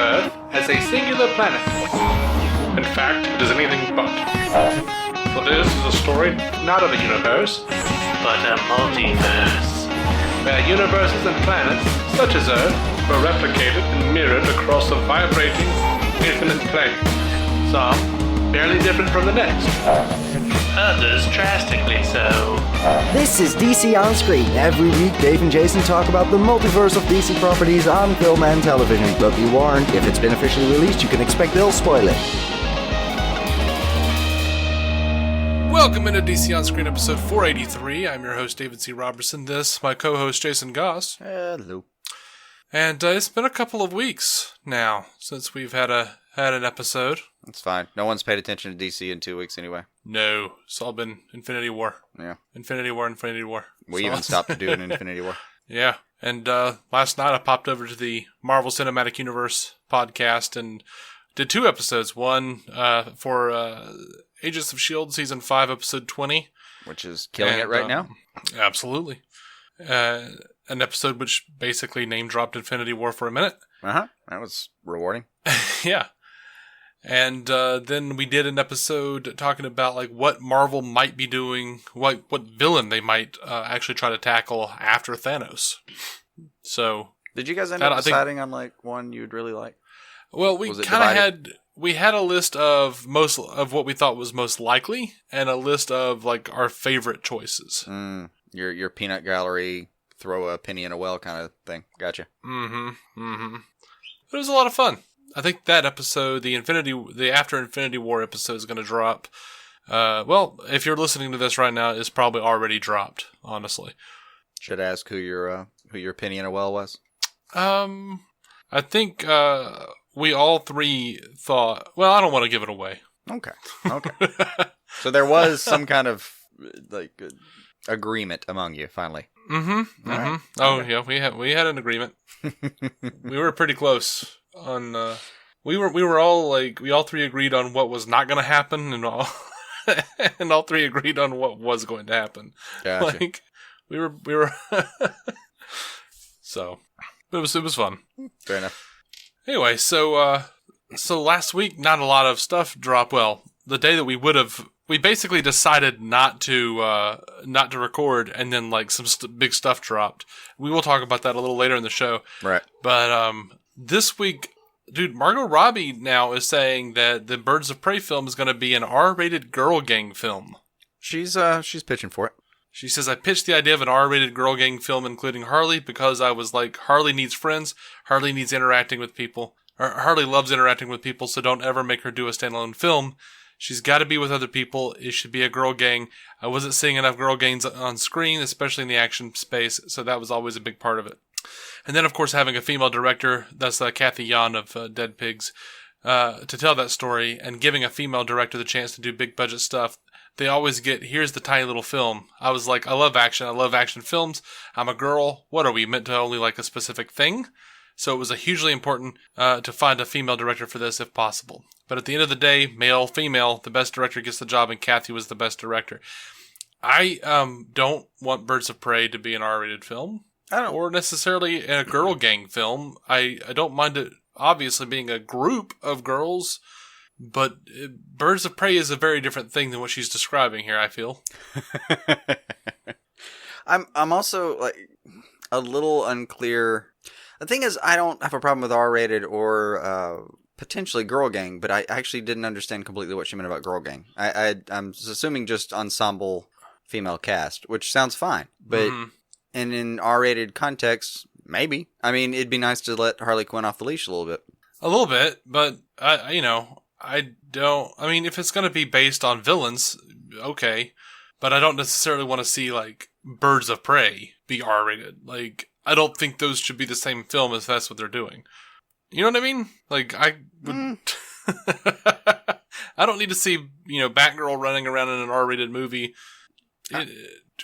Earth as a singular planet. In fact, it is anything but. For this is a story not of a universe, but a multiverse, where universes and planets, such as Earth, were replicated and mirrored across a vibrating, infinite plane. Some barely different from the next. Others drastically so. This is DC On Screen. Every week, Dave and Jason talk about the multiverse of DC properties on film and television. But be warned, if it's been officially released, you can expect they'll spoil it. Welcome into DC On Screen episode 483. I'm your host, David C. Robertson. This, my co-host, Jason Goss. Hello. And it's been a couple of weeks now since we've had an episode. That's fine. No one's paid attention to DC in 2 weeks anyway. No, it's all been Infinity War. Yeah. Infinity War. We even stopped doing Infinity War. Yeah, and last night I popped over to the Marvel Cinematic Universe podcast and did 2 episodes. One for Agents of S.H.I.E.L.D. Season 5, Episode 20. Which is killing it right now. Absolutely. An episode which basically name-dropped Infinity War for a minute. Uh-huh. That was rewarding. Yeah. And then we did an episode talking about like what Marvel might be doing, what villain they might actually try to tackle after Thanos. So, did you guys end up deciding on like one you'd really like? Well, we kind of had a list of what we thought was most likely, and a list of like our favorite choices. Your peanut gallery, throw a penny in a well kind of thing. Gotcha. It was a lot of fun. I think that episode, the After Infinity War episode, is going to drop. Well, if you're listening to this right now, it's probably already dropped. Honestly, should I ask who your penny in a well was? I think we all three thought. Well, I don't want to give it away. Okay. So there was some kind of like agreement among you, finally. Right. Oh yeah, we had an agreement. We were pretty close on. We were all like, we all three agreed on what was not going to happen, and all three agreed on what was going to happen. Gotcha. Like we were. So it was fun. Fair enough. Anyway, so last week not a lot of stuff dropped. Well, the day that we basically decided not to record, and then like some big stuff dropped. We will talk about that a little later in the show. Right. But this week, dude, Margot Robbie now is saying that the Birds of Prey film is going to be an R-rated girl gang film. She's pitching for it. She says, I pitched the idea of an R-rated girl gang film including Harley because I was like, Harley needs friends. Harley needs interacting with people. Harley loves interacting with people, so don't ever make her do a standalone film. She's got to be with other people. It should be a girl gang. I wasn't seeing enough girl gangs on screen, especially in the action space, so that was always a big part of it. And then, of course, having a female director, that's Kathy Yan of Dead Pigs, to tell that story, and giving a female director the chance to do big budget stuff. They always get, here's the tiny little film. I was like, I love action films. I'm a girl. What are we, meant to only like a specific thing? So it was hugely important to find a female director for this if possible. But at the end of the day, male, female, the best director gets the job, and Kathy was the best director. I don't want Birds of Prey to be an R-rated film. Or necessarily a girl gang film. I don't mind it obviously being a group of girls, but Birds of Prey is a very different thing than what she's describing here, I feel. I'm also like a little unclear. The thing is, I don't have a problem with R-rated or potentially girl gang, but I actually didn't understand completely what she meant about girl gang. I'm assuming just ensemble female cast, which sounds fine, but and in R-rated context, maybe. I mean, it'd be nice to let Harley Quinn off the leash a little bit. A little bit, but I don't. I mean, if it's going to be based on villains, okay, but I don't necessarily want to see like Birds of Prey be R-rated. Like, I don't think those should be the same film if that's what they're doing. You know what I mean? Like, I would. I don't need to see Batgirl running around in an R-rated movie.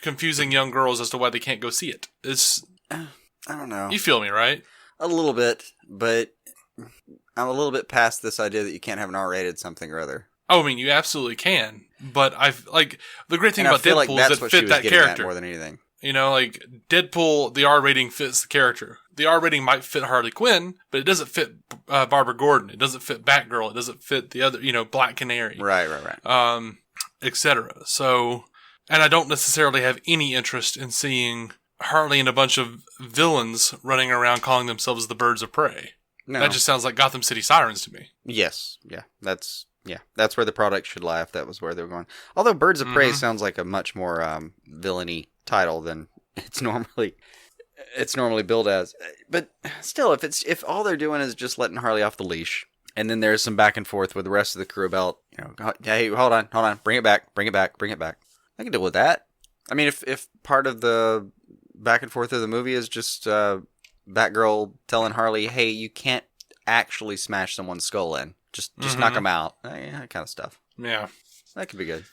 Confusing young girls as to why they can't go see it. It's I don't know. You feel me, right? A little bit, but I'm a little bit past this idea that you can't have an R-rated something or other. Oh, I mean, you absolutely can. But I've like the great thing about Deadpool is that fit that character more than anything. You know, like Deadpool, the R rating fits the character. The R rating might fit Harley Quinn, but it doesn't fit Barbara Gordon. It doesn't fit Batgirl. It doesn't fit the other, Black Canary. Right. Etc. So, and I don't necessarily have any interest in seeing Harley and a bunch of villains running around calling themselves the Birds of Prey. No. That just sounds like Gotham City Sirens to me. Yes. Yeah. That's where the product should lie if that was where they were going. Although Birds of Prey sounds like a much more villainy title than it's normally billed as. But still, if all they're doing is just letting Harley off the leash, and then there's some back and forth with the rest of the crew about, hey, hold on, bring it back. I can deal with that. I mean, if part of the back and forth of the movie is just Batgirl telling Harley, hey, you can't actually smash someone's skull in. Just knock them out. That kind of stuff. Yeah. That could be good.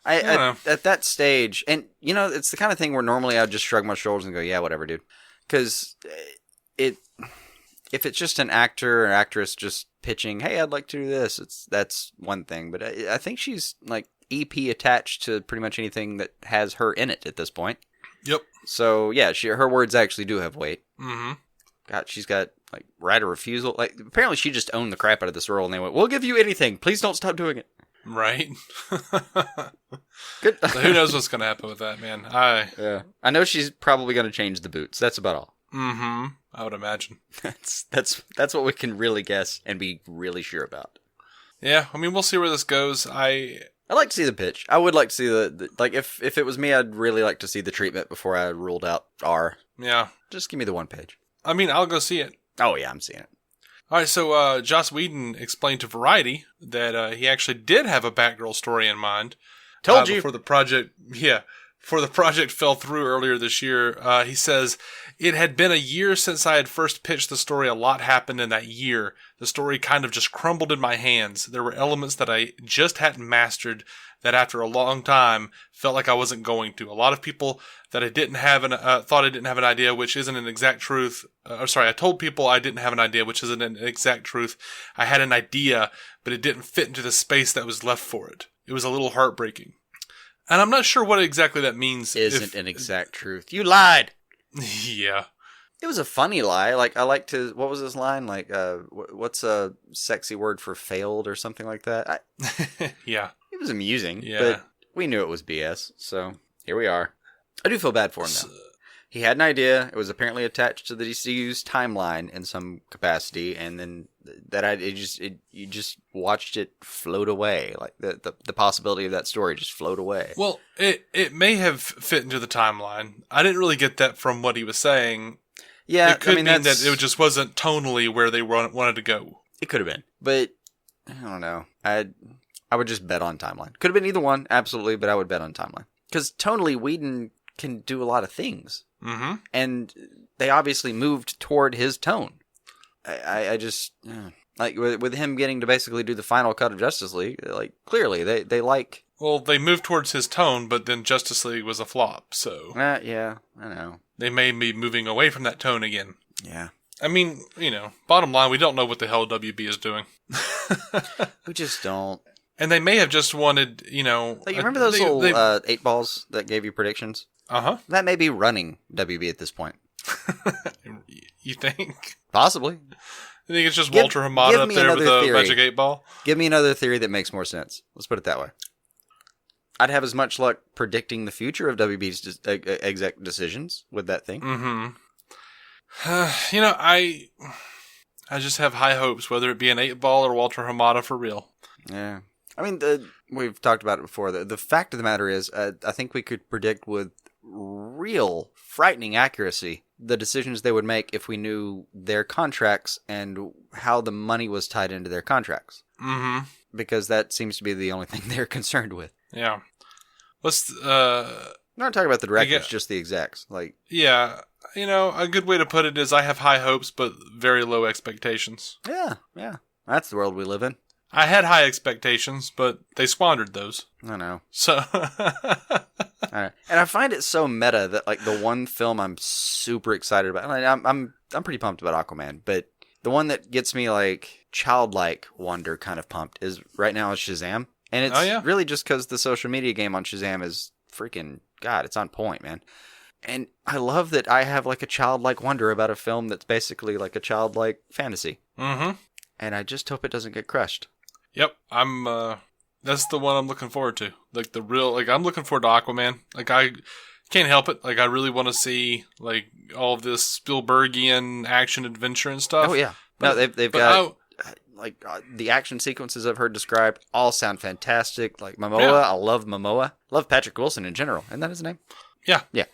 At that stage, and it's the kind of thing where normally I'd just shrug my shoulders and go, yeah, whatever, dude. Because if it's just an actor or actress just pitching, hey, I'd like to do this, that's one thing. But I think she's like EP attached to pretty much anything that has her in it at this point. Yep. So yeah, her words actually do have weight. Mm-hmm. God, she's got like right of refusal. Like apparently she just owned the crap out of this role, and they went, "We'll give you anything. Please don't stop doing it." Right. Good. So who knows what's going to happen with that, man? I know she's probably going to change the boots. That's about all. Mm-hmm. I would imagine. That's what we can really guess and be really sure about. Yeah, I mean, we'll see where this goes. I'd like to see the pitch. I would like to see the like if it was me, I'd really like to see the treatment before I ruled out R. Yeah. Just give me the one page. I mean, I'll go see it. Oh yeah, I'm seeing it. All right, so Joss Whedon explained to Variety that he actually did have a Batgirl story in mind. Told you. Before the project fell through earlier this year. He says, it had been a year since I had first pitched the story. A lot happened in that year. The story kind of just crumbled in my hands. There were elements that I just hadn't mastered that after a long time felt like I wasn't going to. A lot of people that I didn't have thought I didn't have an idea, which isn't an exact truth. I told people I didn't have an idea, which isn't an exact truth. I had an idea, but it didn't fit into the space that was left for it. It was a little heartbreaking. And I'm not sure what exactly that means. Isn't an exact truth. You lied! Yeah. It was a funny lie. Like, I like to... What was his line? Like, what's a sexy word for failed or something like that? Yeah. It was amusing, yeah. But we knew it was BS, so here we are. I do feel bad for him, though. He had an idea. It was apparently attached to the DCU's timeline in some capacity, and then you just watched it float away. Like the possibility of that story just float away. Well, it may have fit into the timeline. I didn't really get that from what he was saying. Yeah, it could mean that it just wasn't tonally where they wanted to go. It could have been, but I don't know. I would just bet on timeline. Could have been either one, absolutely, but I would bet on timeline because tonally, Whedon can do a lot of things. Mm-hmm. And they obviously moved toward his tone. I just like with him getting to basically do the final cut of Justice League. Like clearly they like. Well, they moved towards his tone, but then Justice League was a flop. So yeah, I know they may be moving away from that tone again. Yeah. I mean, bottom line, we don't know what the hell WB is doing. We just don't. And they may have just wanted, Like, you remember those little 8 balls that gave you predictions? Uh-huh. That may be running WB at this point. You think? Possibly. You think it's just Walter Hamada up there with a magic 8 ball? Give me another theory that makes more sense. Let's put it that way. I'd have as much luck predicting the future of WB's exec decisions with that thing. Mm-hmm. I just have high hopes, whether it be an 8 ball or Walter Hamada for real. Yeah. I mean, we've talked about it before. The fact of the matter is, I think we could predict with real frightening accuracy the decisions they would make if we knew their contracts and how the money was tied into their contracts. Mm-hmm. Because that seems to be the only thing they're concerned with. Yeah. I'm not talking about the directors, just the execs. Yeah. A good way to put it is I have high hopes, but very low expectations. Yeah. That's the world we live in. I had high expectations, but they squandered those. I know. So, and I find it so meta that like the one film I'm super excited about. I'm pretty pumped about Aquaman, but the one that gets me like childlike wonder kind of pumped is right now is Shazam, and it's really just because the social media game on Shazam is freaking God. It's on point, man. And I love that I have like a childlike wonder about a film that's basically like a childlike fantasy. Mm-hmm. And I just hope it doesn't get crushed. Yep, that's the one I'm looking forward to. Like I'm looking forward to Aquaman. Like I can't help it. Like I really want to see like all of this Spielbergian action adventure and stuff. Oh yeah. But, no, they've got the action sequences I've heard described all sound fantastic. Like Momoa, Yeah. I love Momoa. Love Patrick Wilson in general. Isn't that his name? Yeah. Yeah.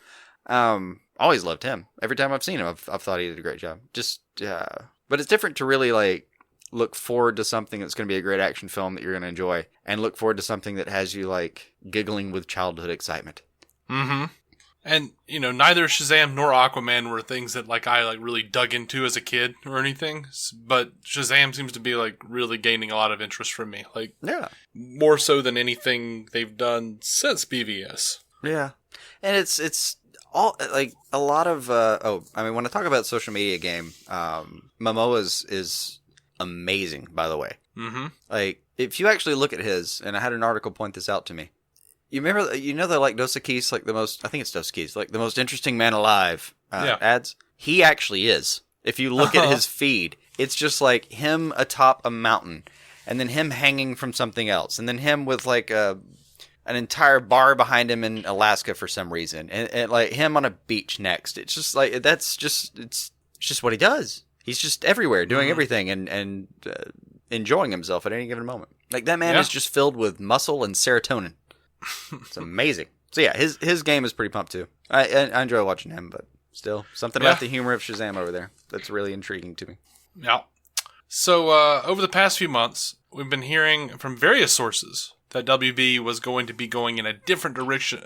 Always loved him. Every time I've seen him, I've thought he did a great job. But it's different to really like look forward to something that's going to be a great action film that you're going to enjoy, and look forward to something that has you like giggling with childhood excitement. Mm-hmm. And neither Shazam nor Aquaman were things that like I like really dug into as a kid or anything. But Shazam seems to be like really gaining a lot of interest from me. Like more so than anything they've done since BVS. Yeah, and it's all like a lot of when I talk about social media game, Momoa is amazing, by the way. Mm-hmm. Like if you actually look at his, and I had an article point this out to me. You remember, the like Dos Equis, like the most, I think it's Dos Equis, like the most interesting man alive ads? He actually is. If you look at his feed, it's just like him atop a mountain, and then him hanging from something else, and then him with like an entire bar behind him in Alaska for some reason, and like him on a beach next. It's just like, it's just what he does. He's just everywhere, doing everything, and enjoying himself at any given moment. Like that man is just filled with muscle and serotonin. It's amazing. So yeah, his game is pretty pumped too. I enjoy watching him, but still something about the humor of Shazam over there that's really intriguing to me. Yeah. So over the past few months, we've been hearing from various sources that WB was going to be going in a different direction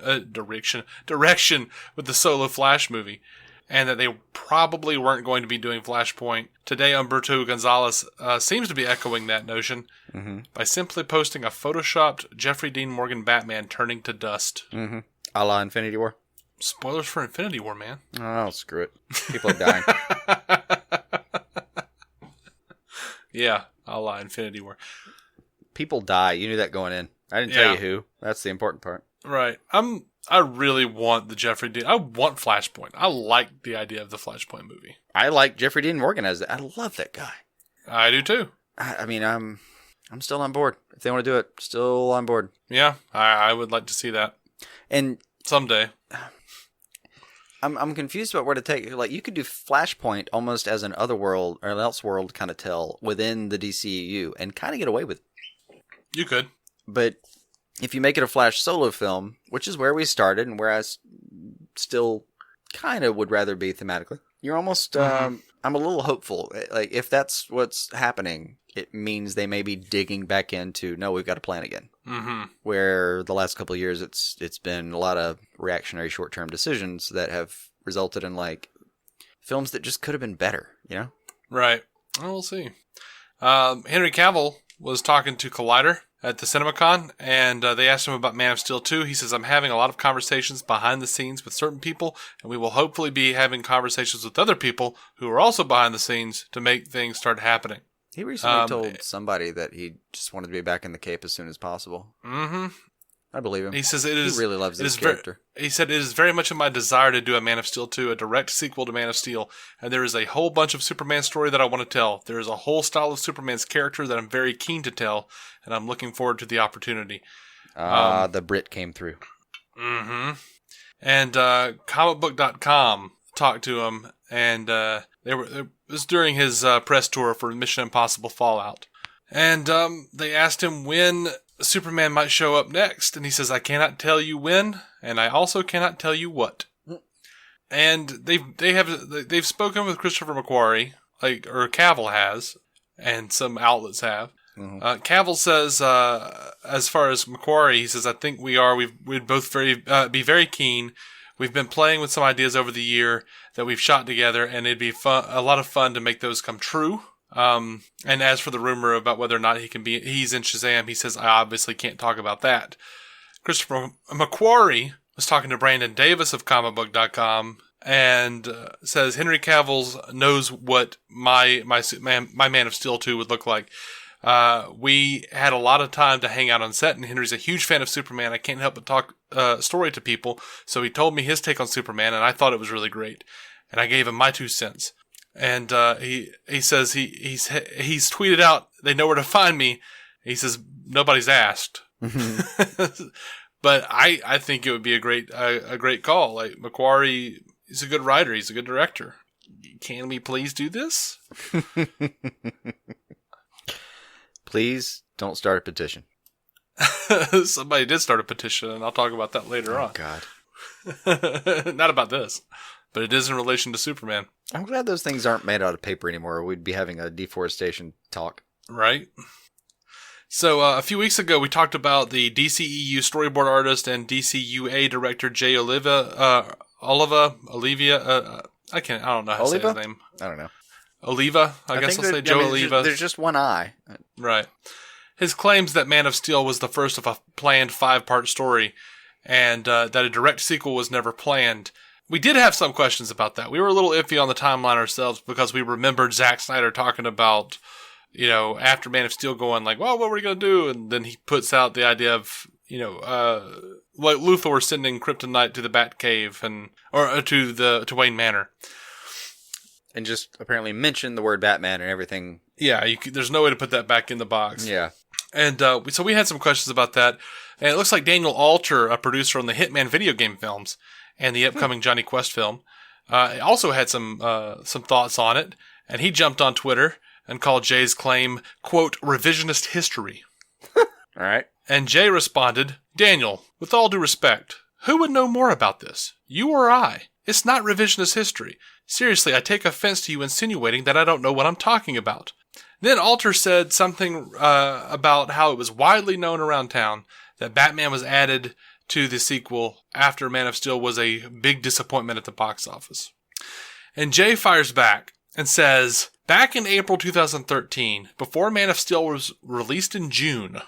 with the solo Flash movie, and that they probably weren't going to be doing Flashpoint. Today, Humberto Gonzalez seems to be echoing that notion by simply posting a photoshopped Jeffrey Dean Morgan Batman turning to dust. Mm-hmm. A la Infinity War. Spoilers for Infinity War, man. Oh, screw it. People are dying. Yeah, a la Infinity War. People die. You knew that going in. I didn't tell you who. That's the important part. Right. I really want the Jeffrey Dean. I want Flashpoint. I like the idea of the Flashpoint movie. I like Jeffrey Dean Morgan as that. I love that guy. I do too. I mean, I'm still on board. If they want to do it, still on board. Yeah, I would like to see that. And someday. I'm confused about where to take. Like, you could do Flashpoint almost as an otherworld or an elseworld kind of tell within the DCEU and kind of get away with it. You could. But if you make it a Flash solo film, which is where we started and where I still kind of would rather be thematically, you're almost, I'm a little hopeful. Like, if that's what's happening, it means they may be digging back into, no, we've got a plan again. Mm-hmm. Where the last couple of years, it's been a lot of reactionary short-term decisions that have resulted in, like, films that just could have been better, you know? Right. Well, we'll see. Henry Cavill was talking to Collider at the CinemaCon, and they asked him about Man of Steel 2. He says, I'm having a lot of conversations behind the scenes with certain people, and we will hopefully be having conversations with other people who are also behind the scenes to make things start happening. He recently told somebody that he just wanted to be back in the Cape as soon as possible. Mm-hmm. I believe him. He says he really loves this character. He said, it is very much in my desire to do a Man of Steel 2, a direct sequel to Man of Steel, and there is a whole bunch of Superman story that I want to tell. There is a whole style of Superman's character that I'm very keen to tell, and I'm looking forward to the opportunity. The Brit came through. Mm-hmm. And comicbook.com talked to him, and it was during his press tour for Mission Impossible Fallout. And they asked him when Superman might show up next, and he says, I cannot tell you when, and I also cannot tell you what. And they've spoken with Christopher McQuarrie, or Cavill has, and some outlets have. Mm-hmm. Cavill says, as far as McQuarrie, he says, I think we'd both be very keen. We've been playing with some ideas over the year that we've shot together, and it'd be a lot of fun to make those come true. And as for the rumor about whether or not he's in Shazam, he says, I obviously can't talk about that. Christopher McQuarrie was talking to Brandon Davis of comicbook.com and says Henry Cavill knows what my Man of Steel 2 would look like. We had a lot of time to hang out on set, and Henry's a huge fan of Superman. I can't help but talk story to people, so he told me his take on Superman, and I thought it was really great. And I gave him my 2 cents. And he says he's tweeted out, they know where to find me. He says nobody's asked. But I think it would be a great call. Like, McQuarrie, he's a good writer, he's a good director. Can we please do this? Please don't start a petition. Somebody did start a petition, and I'll talk about that later on. God. Not about this, but it is in relation to Superman. I'm glad those things aren't made out of paper anymore, or we'd be having a deforestation talk. Right? So, a few weeks ago, we talked about the DCEU storyboard artist and DCUA director Jay Oliva. I don't know how to say his name. I don't know. Oliva, I guess I'll say Joe Oliva. There's just one eye. Right. His claims that Man of Steel was the first of a planned 5-part story, and that a direct sequel was never planned. We did have some questions about that. We were a little iffy on the timeline ourselves because we remembered Zack Snyder talking about, after Man of Steel going like, well, what were we going to do? And then he puts out the idea of, like Luthor sending Kryptonite to the Batcave or to Wayne Manor. And just apparently mention the word Batman and everything. Yeah, there's no way to put that back in the box. Yeah. And so we had some questions about that. And it looks like Daniel Alter, a producer on the Hitman video game films and the upcoming Johnny Quest film, also had some thoughts on it. And he jumped on Twitter and called Jay's claim, quote, revisionist history. All right. And Jay responded, Daniel, with all due respect, who would know more about this? You or I? It's not revisionist history. Seriously, I take offense to you insinuating that I don't know what I'm talking about. Then Alter said something about how it was widely known around town that Batman was added to the sequel after Man of Steel was a big disappointment at the box office. And Jay fires back and says, back in April 2013, before Man of Steel was released in June,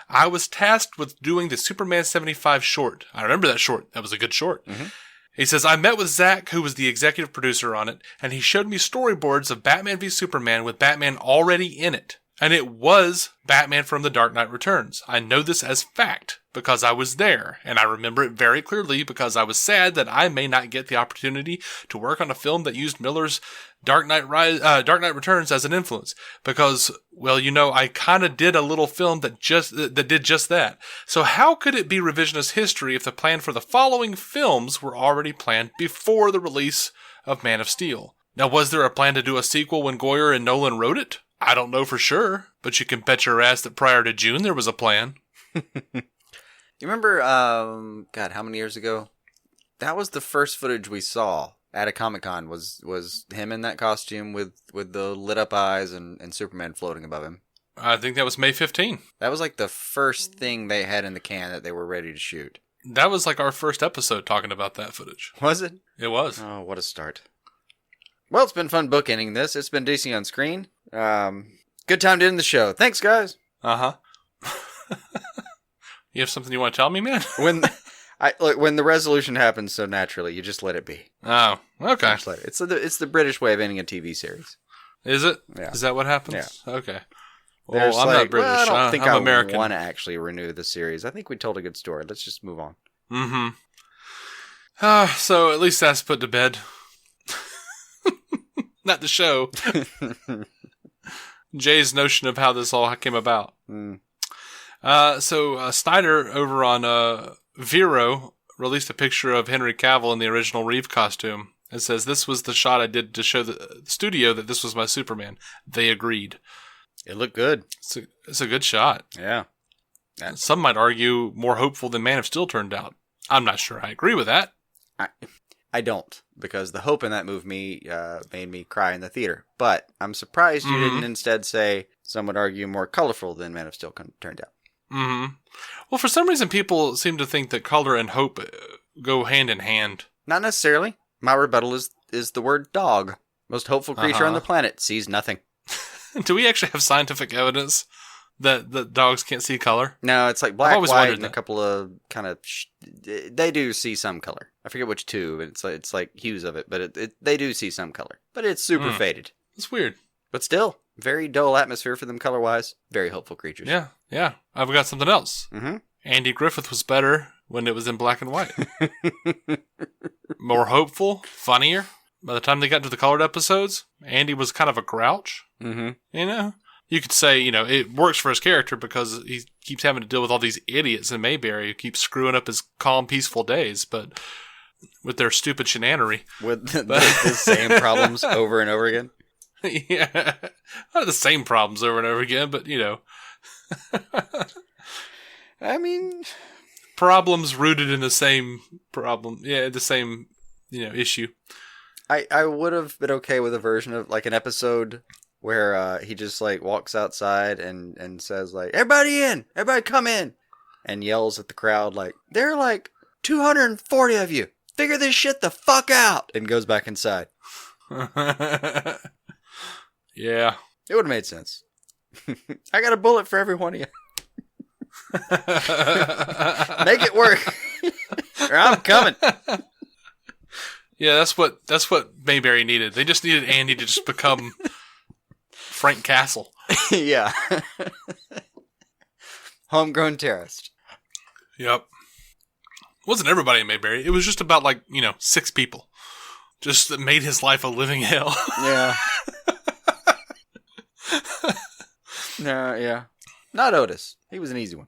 I was tasked with doing the Superman 75 short. I remember that short. That was a good short. Mm-hmm. He says, I met with Zach, who was the executive producer on it, and he showed me storyboards of Batman v Superman with Batman already in it. And it was Batman from The Dark Knight Returns. I know this as fact because I was there, and I remember it very clearly because I was sad that I may not get the opportunity to work on a film that used Miller's Dark Knight Returns as an influence. Because, well, I kind of did a little film that did just that. So how could it be revisionist history if the plan for the following films were already planned before the release of Man of Steel? Now, was there a plan to do a sequel when Goyer and Nolan wrote it? I don't know for sure, but you can bet your ass that prior to June there was a plan. You remember, God, how many years ago? That was the first footage we saw at a Comic-Con, was him in that costume with the lit up eyes and Superman floating above him. I think that was May 15. That was like the first thing they had in the can that they were ready to shoot. That was like our first episode talking about that footage. Was it? It was. Oh, what a start. Well, it's been fun bookending this. It's been DC on Screen. Good time to end the show. Thanks, guys. Uh-huh. You have something you want to tell me, man? When the resolution happens so naturally, you just let it be. Oh, okay. It's the British way of ending a TV series. Is it? Yeah. Is that what happens? Yeah. Okay. Well, I'm not British. I don't think I'm I American. want to actually renew the series. I think we told a good story. Let's just move on. Mm-hmm. So at least that's put to bed. Not the show. Jay's notion of how this all came about. So Snyder over on Vero released a picture of Henry Cavill in the original Reeve costume and says, this was the shot I did to show the studio that this was my Superman. They agreed. It looked good. It's a good shot. Yeah. Some might argue more hopeful than Man of Steel turned out. I'm not sure I agree with that. I don't, because the hope in that movie made me cry in the theater. But I'm surprised you didn't instead say, some would argue, more colorful than Man of Steel turned out. Mm-hmm. Well, for some reason, people seem to think that color and hope go hand in hand. Not necessarily. My rebuttal is the word dog. Most hopeful creature on the planet sees nothing. Do we actually have scientific evidence that dogs can't see color? No, it's like black, white, and a couple of kind of... they do see some color. I forget which two. It's like hues of it, but they do see some color. But it's super faded. It's weird. But still, Very dull atmosphere for them color-wise. Very hopeful creatures. Yeah. I've got something else. Mm-hmm. Andy Griffith was better when it was in black and white. More hopeful, funnier. By the time they got to the colored episodes, Andy was kind of a grouch. Mm-hmm. You know? You could say, it works for his character because he keeps having to deal with all these idiots in Mayberry who keep screwing up his calm, peaceful days, but with their stupid shenanery. With the same problems over and over again? Yeah. Not the same problems over and over again, but, I mean... problems rooted in the same problem. Yeah, the same, issue. I would have been okay with a version of, like, an episode where he just, like, walks outside and says, like, everybody in! Everybody come in! And yells at the crowd, like, there are, like, 240 of you! Figure this shit the fuck out! And goes back inside. Yeah. It would have made sense. I got a bullet for every one of you. Make it work. Or I'm coming. Yeah, that's what Mayberry needed. They just needed Andy to just become Frank Castle. Yeah. Homegrown terrorist. Yep. Wasn't everybody in Mayberry. It was just about 6 people. Just that made his life a living hell. Yeah. No, yeah. Not Otis. He was an easy one.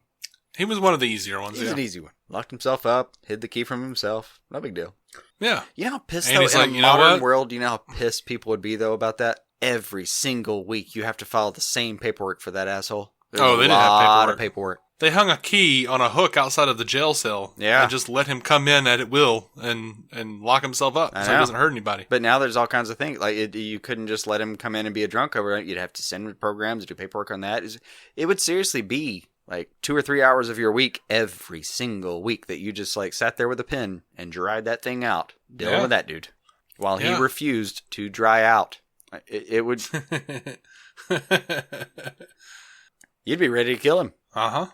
He was one of the easier ones. He's an easy one. Locked himself up, hid the key from himself. No big deal. Yeah. You know how pissed, And though, he's in like, a "You know modern what?" world, you know how pissed people would be, though, about that? Every single week, you have to file the same paperwork for that asshole. There's Oh, they didn't have a lot paperwork. of paperwork. They hung a key on a hook outside of the jail cell. Yeah. And just let him come in at will and lock himself up I so he know. doesn't hurt anybody. But now there's all kinds of things. Like, you couldn't just let him come in and be a drunk overnight. You'd have to send programs, do paperwork on that. It would seriously be like 2 or 3 hours of your week every single week that you just like sat there with a pen and dried that thing out, dealing Yeah. with that dude, while he Yeah. refused to dry out. It would. You'd be ready to kill him. Uh-huh.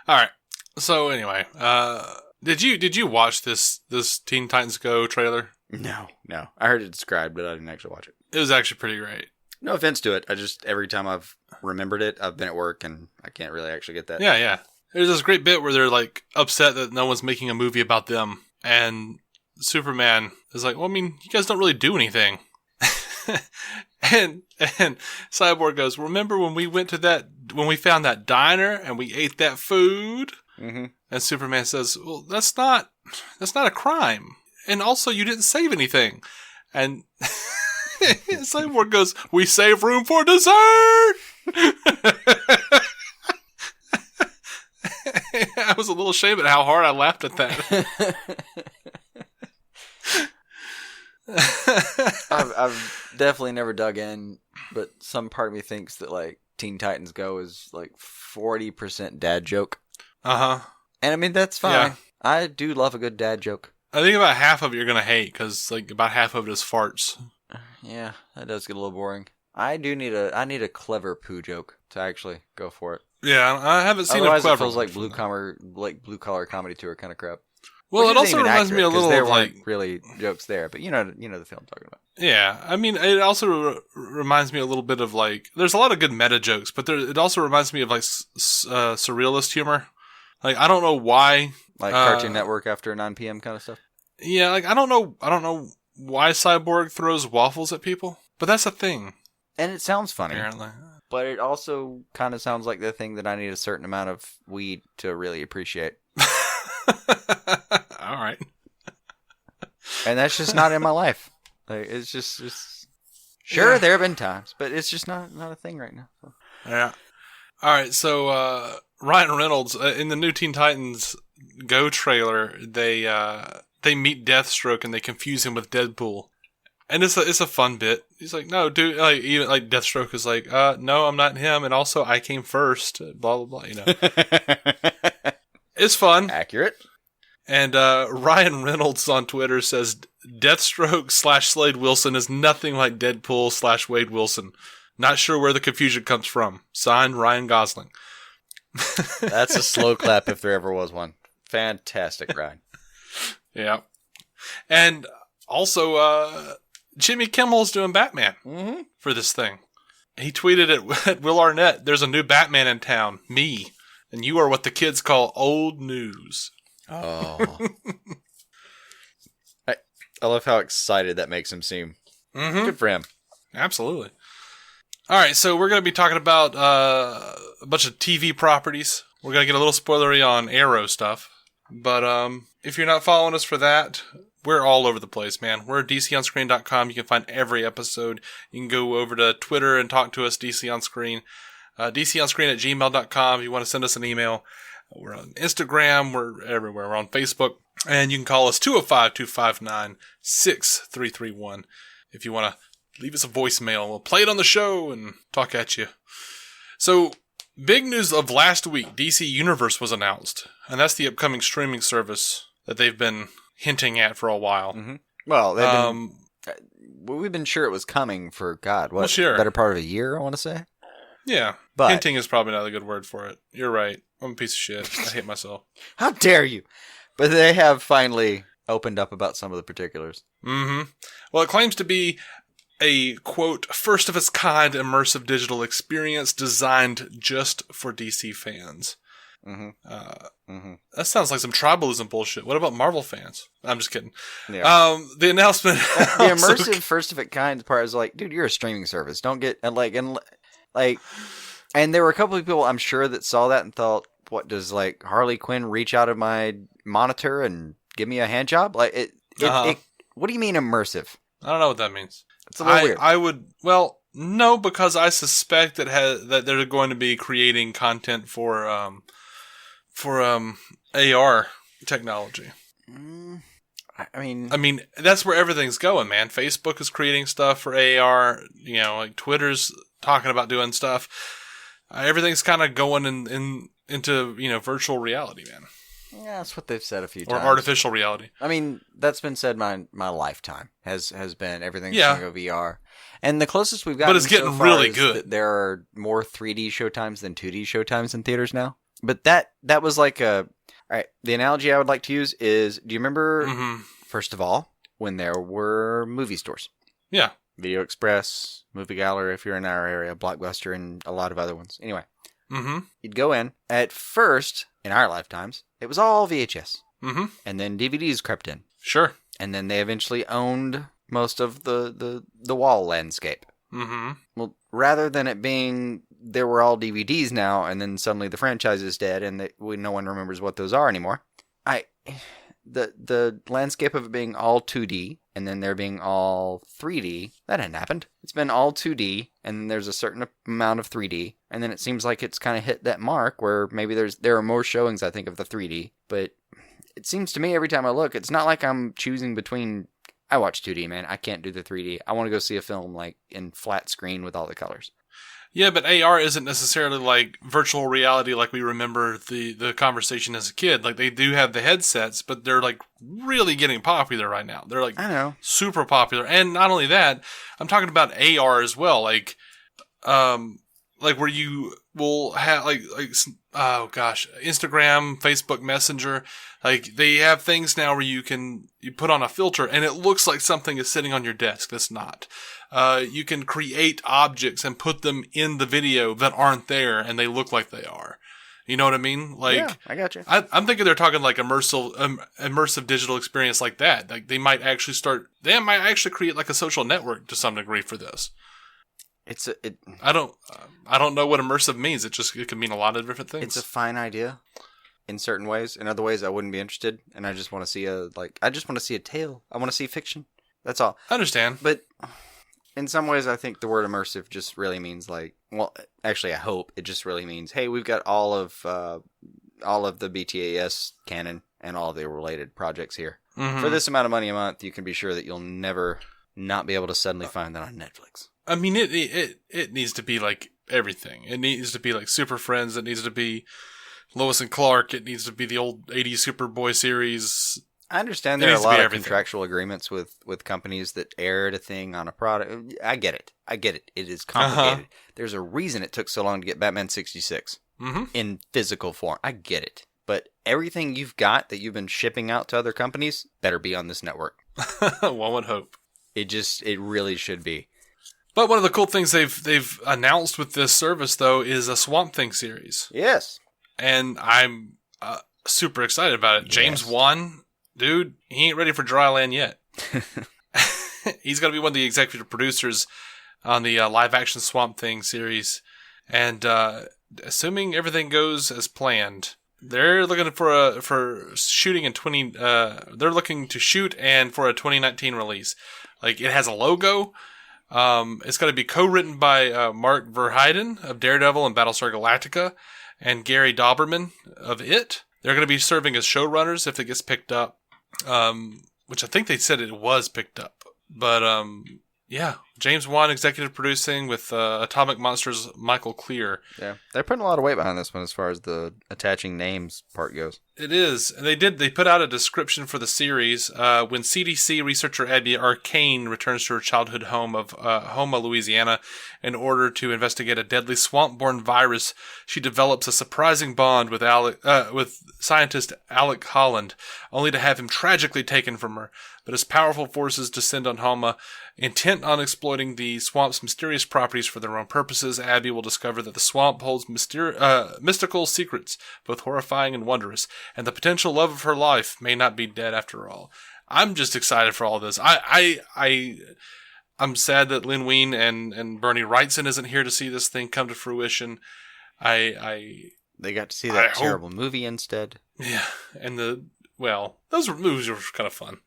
All right. So anyway, did you watch this Teen Titans Go trailer? No. I heard it described, but I didn't actually watch it. It was actually pretty great. No offense to it. I just, every time I've remembered it, I've been at work and I can't really actually get that. Yeah. There's this great bit where they're like upset that no one's making a movie about them, and Superman is like, "Well, I mean, you guys don't really do anything." and Cyborg goes, "Remember when we found that diner and we ate that food?" Mm-hmm. And Superman says, "Well, that's not a crime. And also, you didn't save anything." And Cyborg goes, "We save room for dessert." I was a little ashamed at how hard I laughed at that. I've definitely never dug in, but some part of me thinks that like Teen Titans Go is like 40% dad joke. Uh-huh. And I mean, that's fine. Yeah. I do love a good dad joke. I think about half of it you're going to hate, because like about half of it is farts. Yeah, that does get a little boring. I need a clever poo joke to actually go for it. Yeah, I haven't seen Otherwise, a clever it feels one like from blue collar comedy tour kind of crap. Well, Which it isn't also even reminds me a accurate, 'cause little there of weren't like... really jokes there, but you know the film I'm talking about. Yeah, I mean, it also reminds me a little bit of like... There's a lot of good meta jokes, but it also reminds me of like surrealist humor. Like, I don't know why... Like Cartoon Network after 9 p.m. kind of stuff. Yeah, like, I don't know why Cyborg throws waffles at people, but that's a thing, And it sounds funny. apparently. But it also kind of sounds like the thing that I need a certain amount of weed to really appreciate. All right. And that's just not in my life. Like, it's just sure, Yeah. there have been times, but it's just not a thing right now. So. Yeah. All right, so Ryan Reynolds, in the new Teen Titans Go trailer, they meet Deathstroke and they confuse him with Deadpool. And it's a fun bit. He's like, "No, dude," like even like Deathstroke is like, "No, I'm not him," and also I came first. Blah blah blah. You know, it's fun. Accurate. And Ryan Reynolds on Twitter says, "Deathstroke / Slade Wilson is nothing like Deadpool / Wade Wilson. Not sure where the confusion comes from. Signed, Ryan Gosling." That's a slow clap if there ever was one. Fantastic, Ryan. Yeah, and also Jimmy Kimmel's doing Batman Mm-hmm. for this thing. He tweeted at Will Arnett, "There's a new Batman in town, me, and you are what the kids call old news." Oh. I love how excited that makes him seem. Mm-hmm. Good for him. Absolutely. All right, so we're going to be talking about a bunch of TV properties. We're going to get a little spoilery on Arrow stuff. But if you're not following us for that, we're all over the place, man. We're at DCOnScreen.com. You can find every episode. You can go over to Twitter and talk to us, DC On Screen. DCOnScreen@gmail.com if you want to send us an email. We're on Instagram. We're everywhere. We're on Facebook. And you can call us 205-259-6331 if you want to leave us a voicemail. We'll play it on the show and talk at you. So, big news of last week, DC Universe was announced. And that's the upcoming streaming service that they've been hinting at for a while. Mm-hmm. Well, we've been sure it was coming for, God, what, better part of a year, I want to say? Yeah. But hinting is probably not a good word for it. You're right. I'm a piece of shit. I hate myself. How dare you? But they have finally opened up about some of the particulars. Mm-hmm. Well, it claims to be a, quote, first of its kind immersive digital experience designed just for DC fans. Mm-hmm. That sounds like some tribalism bullshit. What about Marvel fans? I'm just kidding. Yeah. The announcement. The immersive first of its kind part is like, dude, you're a streaming service. Don't get, and there were a couple of people I'm sure that saw that and thought, what does like Harley Quinn reach out of my monitor and give me a hand job? Like what do you mean immersive? I don't know what that means. It's a little weird. No, because I suspect that they're going to be creating content for AR technology. I mean, that's where everything's going, man. Facebook is creating stuff for AR. You know, like Twitter's talking about doing stuff. Everything's kind of going into virtual reality, man. Yeah, that's what they've said a few times. Or artificial reality. I mean, that's been said my lifetime has been everything's going to go VR. And the closest we've gotten, but it's getting really good. That there are more 3D showtimes than 2D showtimes in theaters now. But that was like all right, the analogy I would like to use is, do you remember, first of all, when there were movie stores? Yeah. Video Express, Movie Gallery, if you're in our area, Blockbuster, and a lot of other ones. Anyway. You'd go in. At first, in our lifetimes, it was all VHS. And then DVDs crept in. Sure. And then they eventually owned most of the wall landscape. Well, rather than it being there were all DVDs now, and then suddenly the franchise is dead, and no one remembers what those are anymore. The landscape of it being all 2D, and then there being all 3D, that hadn't happened. It's been all 2D, and then there's a certain amount of 3D, and then it seems like it's kind of hit that mark where maybe there are more showings, I think, of the 3D, but it seems to me every time I look, it's not like I'm choosing between, I watch 2D, man, I can't do the 3D. I want to go see a film like in flat screen with all the colors. Yeah, but AR isn't necessarily like virtual reality like we remember the conversation as a kid. Like, they do have the headsets, but they're like really getting popular right now. They're like, I know, super popular. And not only that, I'm talking about AR as well. Like where you will have oh gosh, Instagram, Facebook Messenger. Like, they have things now where you put on a filter and it looks like something is sitting on your desk that's not. You can create objects and put them in the video that aren't there, and they look like they are. You know what I mean? Like, yeah, I got you. I'm thinking they're talking like immersive digital experience like that. Like, they might actually create like a social network to some degree for this. I don't know what immersive means. It can mean a lot of different things. It's a fine idea in certain ways. In other ways, I wouldn't be interested, and I just want to see a tale. I want to see fiction. That's all. I understand. But in some ways, I think the word immersive just really means like, well, actually, I hope it just really means, hey, we've got all of the BTAS canon and all of the related projects here. For this amount of money a month, you can be sure that you'll never not be able to suddenly find that on Netflix. I mean, it needs to be like everything. It needs to be like Super Friends. It needs to be Lois and Clark. It needs to be the old 80s Superboy series. I understand there are a lot of contractual agreements with companies that aired a thing on a product. I get it. It is complicated. There's a reason it took so long to get Batman 66 in physical form. I get it. But everything you've got that you've been shipping out to other companies better be on this network. One would hope. It really should be. But one of the cool things they've announced with this service, though, is a Swamp Thing series. Yes. And I'm super excited about it. James Wan, dude, he ain't ready for dry land yet. He's going to be one of the executive producers on the live-action Swamp Thing series. And assuming everything goes as planned, they're looking for shooting in they're looking to shoot and for a 2019 release. Like, it has a logo. It's going to be co-written by Mark Verheiden of Daredevil and Battlestar Galactica and Gary Dauberman of It. They're going to be serving as showrunners if it gets picked up, which I think they said it was picked up. But, yeah, James Wan executive producing with Atomic Monsters' Michael Clear. Yeah, they're putting a lot of weight behind this one as far as the attaching names part goes. It is. And they put out a description for the series. When CDC researcher Abby Arcane returns to her childhood home of Houma, Louisiana, in order to investigate a deadly swamp-borne virus, she develops a surprising bond with scientist Alec Holland, only to have him tragically taken from her. But as powerful forces descend on Houma, intent on exploiting the swamp's mysterious properties for their own purposes, Abby will discover that the swamp holds mystical secrets, both horrifying and wondrous, and the potential love of her life may not be dead after all. I'm just excited for all this. I'm sad that Lynn Wein and Bernie Wrightson isn't here to see this thing come to fruition. They got to see that terrible movie instead. Yeah, and those movies were kind of fun.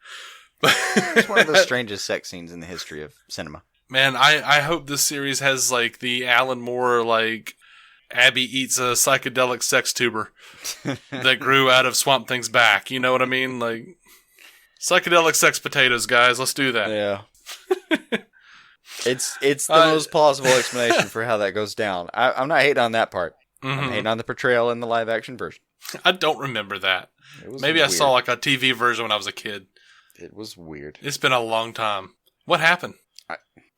It's one of the strangest sex scenes in the history of cinema. Man, I hope this series has, like, the Alan Moore, like, Abby eats a psychedelic sex tuber that grew out of Swamp Thing's back. You know what I mean? Like, psychedelic sex potatoes, guys. Let's do that. Yeah. It's the most plausible explanation for how that goes down. I'm not hating on that part. Mm-hmm. I'm hating on the portrayal in the live-action version. I don't remember that. Maybe weird. I saw, like, a TV version when I was a kid. It was weird. It's been a long time. What happened?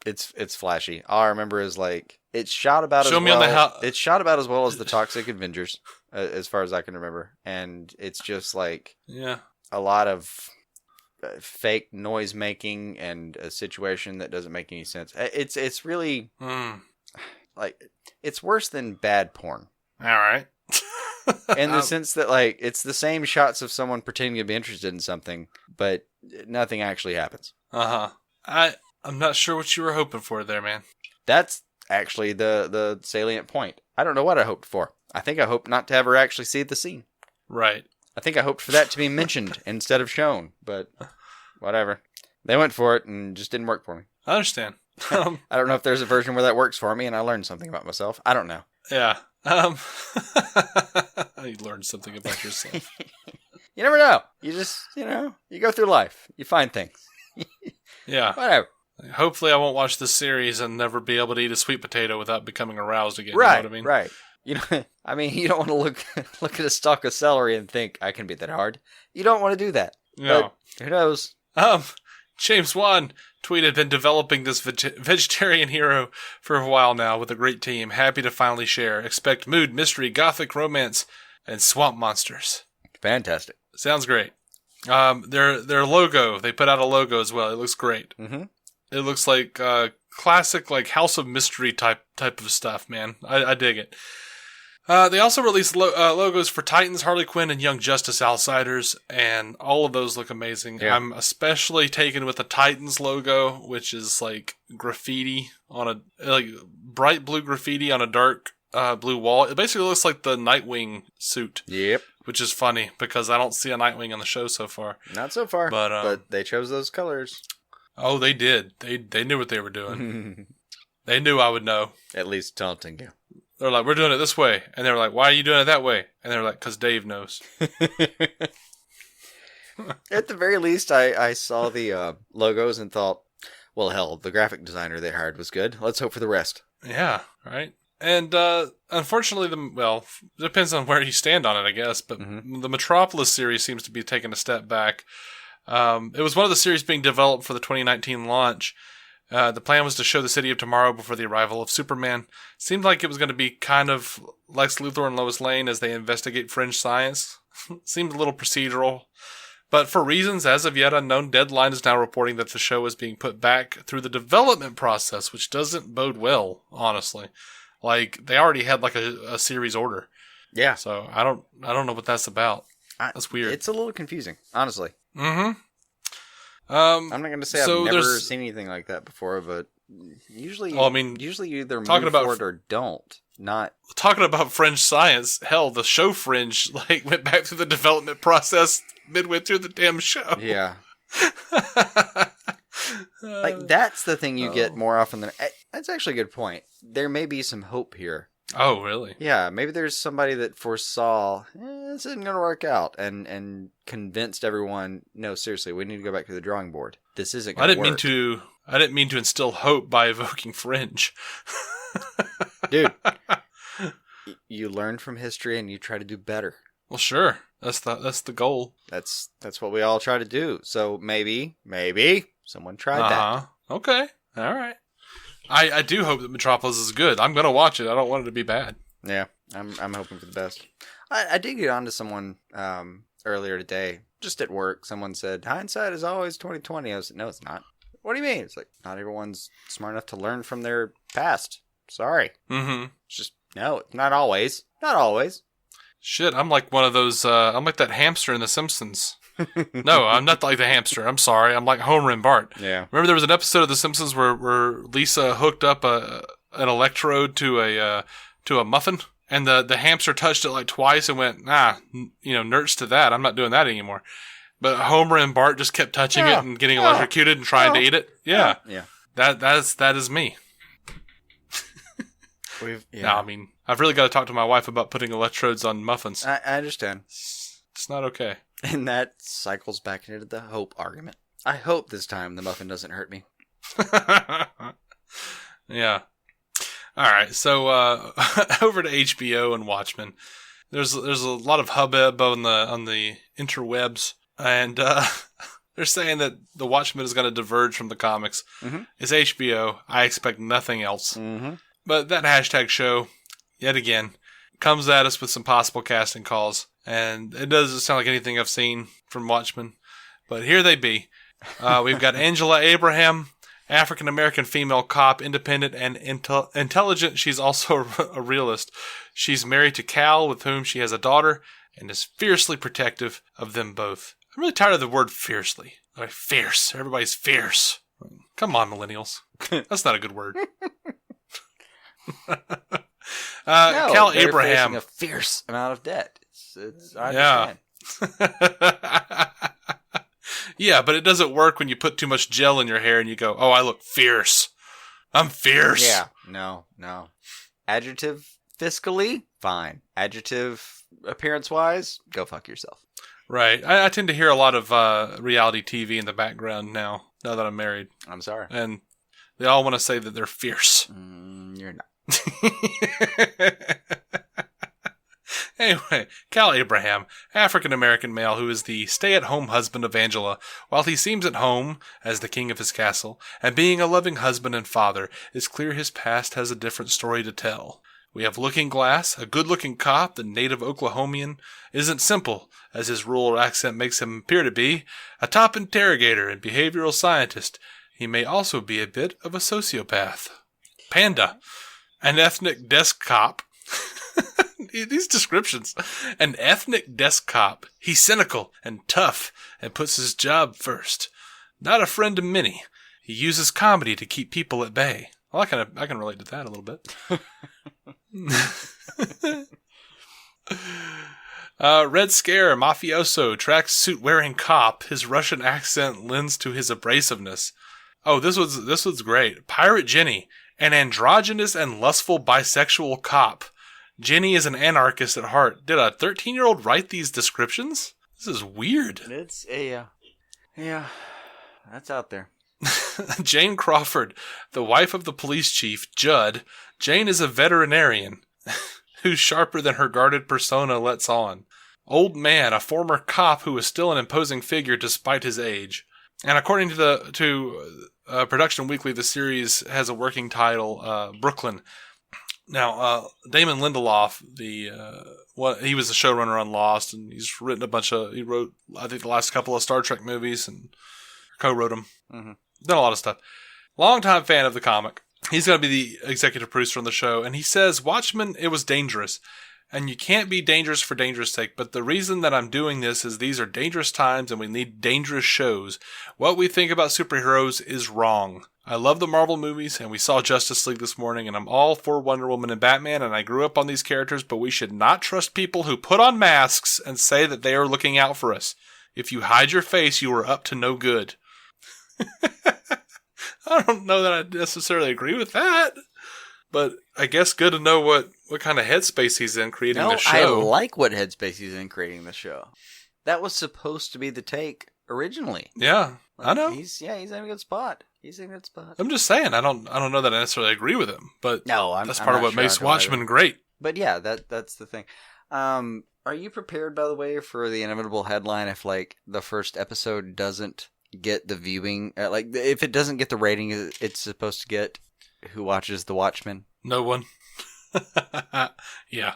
It's flashy. All I remember is, like, it's shot about it's shot about as well as the Toxic Avengers, as far as I can remember. And it's just, like, a lot of fake noise making and a situation that doesn't make any sense. It's really, like, it's worse than bad porn. All right. In the sense that, like, it's the same shots of someone pretending to be interested in something, but nothing actually happens. I'm not sure what you were hoping for there, man. That's actually the salient point. I don't know what I hoped for. I think I hoped not to ever actually see the scene. Right. I think I hoped for that to be mentioned instead of shown, but whatever. They went for it and just didn't work for me. I understand. I don't know if there's a version where that works for me and I learned something about myself. I don't know. Yeah. You learned something about yourself. You never know. You just, you go through life. You find things. Yeah. Whatever. Hopefully I won't watch this series and never be able to eat a sweet potato without becoming aroused again. Right, you know what I mean? Right. You don't want to look at a stalk of celery and think, I can be that hard. You don't want to do that. No. But who knows? James Wan tweeted, been developing this vegetarian hero for a while now with a great team. Happy to finally share. Expect mood, mystery, gothic, romance, and swamp monsters. Fantastic. Sounds great. Their logo, they put out a logo as well. It looks great. Mm-hmm. It looks like classic, like House of Mystery type of stuff, man. I dig it. They also released logos for Titans, Harley Quinn, and Young Justice Outsiders, and all of those look amazing. Yeah. I'm especially taken with the Titans logo, which is like graffiti on bright blue graffiti on a dark blue wall. It basically looks like the Nightwing suit. Yep. Which is funny because I don't see a Nightwing on the show so far. Not so far, but they chose those colors. Oh, they did. They knew what they were doing. They knew I would know. At least taunting you. They're like, we're doing it this way. And they were like, why are you doing it that way? And they were like, because Dave knows. At the very least, I saw the logos and thought, well, hell, the graphic designer they hired was good. Let's hope for the rest. Yeah, right. And unfortunately, it depends on where you stand on it, I guess. But the Metropolis series seems to be taking a step back. It was one of the series being developed for the 2019 launch. The plan was to show the city of tomorrow before the arrival of Superman. Seemed like it was going to be kind of Lex Luthor and Lois Lane as they investigate fringe science. Seemed a little procedural, But for reasons as of yet unknown, Deadline is now reporting that the show is being put back through the development process, which doesn't bode well, honestly. Like, they already had like a series order. Yeah. So I don't know what that's about. That's weird. It's a little confusing, honestly. Mm-hmm. I'm not going to say so I've never seen anything like that before, but usually, usually you either move forward or don't. Not talking about Fringe Science. Hell, the show Fringe went back through the development process midway through the damn show. Yeah. That's the thing you get more often than... That's actually a good point. There may be some hope here. Oh, really? Yeah, maybe there's somebody that foresaw this isn't going to work out and convinced everyone, no, seriously, we need to go back to the drawing board. This isn't going to work. I didn't mean to instill hope by evoking Fringe. Dude, you learn from history and you try to do better. Well, sure. That's the goal. That's what we all try to do. So maybe someone tried that. Okay. All right. I do hope that Metropolis is good. I'm going to watch it. I don't want it to be bad. Yeah, I'm hoping for the best. I did get on to someone earlier today, just at work. Someone said, hindsight is always 20/20. I was like, no, it's not. What do you mean? It's like, not everyone's smart enough to learn from their past. Sorry. Mm-hmm. It's just, no, not always. Not always. Shit, I'm like one of those, I'm like that hamster in The Simpsons. No, I'm not like the hamster. I'm sorry. I'm like Homer and Bart. Yeah. Remember there was an episode of The Simpsons where Lisa hooked up an electrode to a muffin, and the hamster touched it like twice and went, nerds to that. I'm not doing that anymore. But Homer and Bart just kept touching it and getting electrocuted and trying to eat it. Yeah. Yeah. That is me. No, I mean, I've really got to talk to my wife about putting electrodes on muffins. I understand. It's not okay. And that cycles back into the hope argument. I hope this time the muffin doesn't hurt me. Yeah. All right. So over to HBO and Watchmen. There's a lot of hubbub on the interwebs, and they're saying that the Watchmen is going to diverge from the comics. Mm-hmm. It's HBO. I expect nothing else. Mm-hmm. But that hashtag show, yet again, comes at us with some possible casting calls. And it doesn't sound like anything I've seen from Watchmen. But here they be. We've got Angela Abraham, African-American female cop, independent and intelligent. She's also a realist. She's married to Cal, with whom she has a daughter, and is fiercely protective of them both. I'm really tired of the word fiercely. Like, fierce. Everybody's fierce. Come on, millennials. That's not a good word. Cal they're Abraham, facing a fierce amount of debt. I understand. Yeah, but it doesn't work when you put too much gel in your hair and you go, "Oh, I look fierce. I'm fierce." Yeah, no. Adjective fiscally, fine. Adjective appearance-wise, go fuck yourself. Right. I tend to hear a lot of reality TV in the background now that I'm married. I'm sorry. And they all want to say that they're fierce. You're not. Anyway, Cal Abraham, African-American male who is the stay-at-home husband of Angela. While he seems at home as the king of his castle, and being a loving husband and father, it's clear his past has a different story to tell. We have Looking Glass, a good-looking cop, the native Oklahomian, isn't simple, as his rural accent makes him appear to be, a top interrogator and behavioral scientist. He may also be a bit of a sociopath. Panda, an ethnic desk cop. These descriptions. An ethnic desk cop. He's cynical and tough and puts his job first. Not a friend to many. He uses comedy to keep people at bay. Well, I can relate to that a little bit. Red Scare, mafioso, tracksuit wearing cop. His Russian accent lends to his abrasiveness. Oh, this was great. Pirate Jenny, an androgynous and lustful bisexual cop. Jenny is an anarchist at heart. Did a 13-year-old write these descriptions? This is weird. It's yeah, that's out there. Jane Crawford, the wife of the police chief, Judd. Jane is a veterinarian who's sharper than her guarded persona lets on. Old man, a former cop who is still an imposing figure despite his age. And according to Production Weekly, the series has a working title, Brooklyn. Now, Damon Lindelof, the he was the showrunner on Lost, and he wrote, I think, the last couple of Star Trek movies and co-wrote them. Mm-hmm. Done a lot of stuff. Longtime fan of the comic. He's going to be the executive producer on the show, and he says, Watchmen, it was dangerous. And you can't be dangerous for dangerous sake, but the reason that I'm doing this is these are dangerous times and we need dangerous shows. What we think about superheroes is wrong. I love the Marvel movies, and we saw Justice League this morning, and I'm all for Wonder Woman and Batman, and I grew up on these characters, but we should not trust people who put on masks and say that they are looking out for us. If you hide your face, you are up to no good. I don't know that I necessarily agree with that, but I guess good to know what kind of headspace he's in creating the show. I like what headspace he's in creating the show. That was supposed to be the take originally. Yeah, I know. He's in a good spot. I'm just saying, I don't know that I necessarily agree with him, but that's part of what makes Watchmen great. But yeah, that's the thing. Are you prepared, by the way, for the inevitable headline if like the first episode doesn't get the viewing, like if it doesn't get the rating it's supposed to get? Who watches The Watchmen? No one. Yeah.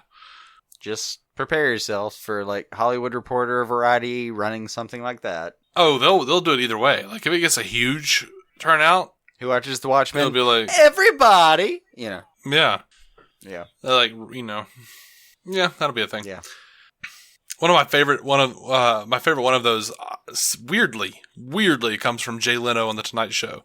Just prepare yourself for like Hollywood Reporter or Variety running something like that. Oh, they'll do it either way. Like if it gets a huge turnout, who watches The Watchmen? They'll be like everybody. Yeah. Yeah. They're like yeah, that'll be a thing. Yeah. My favorite one of those weirdly comes from Jay Leno on the Tonight Show.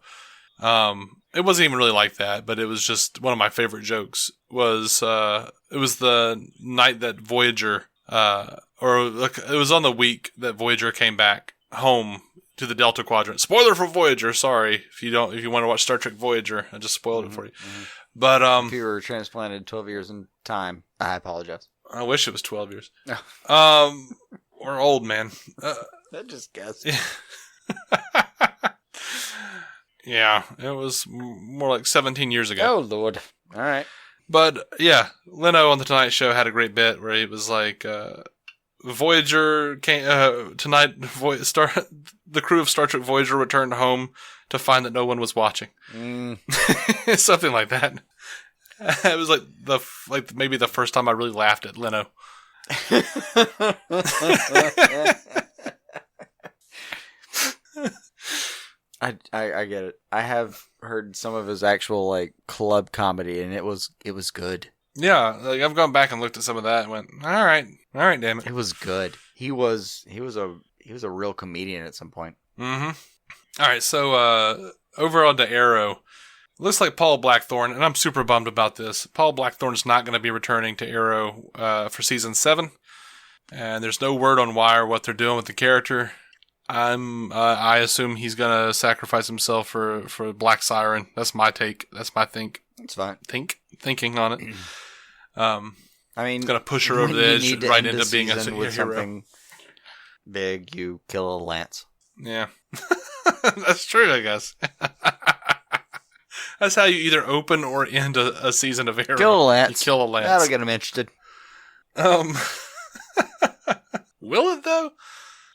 It wasn't even really like that, but it was just one of my favorite jokes. It was the night that Voyager, it was on the week that Voyager came back home to the Delta Quadrant. Spoiler for Voyager. Sorry if you want to watch Star Trek Voyager, I just spoiled it for you. Mm-hmm. But if you were transplanted 12 years in time, I apologize. I wish it was 12 years. Or old, man. I just guessed. Yeah, it was more like 17 years ago. Oh, Lord. All right. But, yeah, Leno on The Tonight Show had a great bit where he was like, Voyager came, tonight, the crew of Star Trek Voyager returned home to find that no one was watching. Something like that. It was like maybe the first time I really laughed at Leno. I get it. I have heard some of his actual like club comedy, and it was good. Yeah, like I've gone back and looked at some of that and went, all right, damn it. It was good. He was a real comedian at some point. Mm-hmm. All right, so over on to Arrow. Looks like Paul Blackthorne, and I'm super bummed about this. Paul Blackthorne's not going to be returning to Arrow for season 7, and there's no word on why or what they're doing with the character. I assume he's gonna sacrifice himself for Black Siren. That's my take. That's my think. It's fine. Thinking on it. I mean, it's gonna push her over the edge right into being a hero. Something big, you kill a Lance. Yeah, that's true. I guess that's how you either open or end a season of Arrow. Kill a Lance. You kill a Lance. That'll get him interested. Will it though?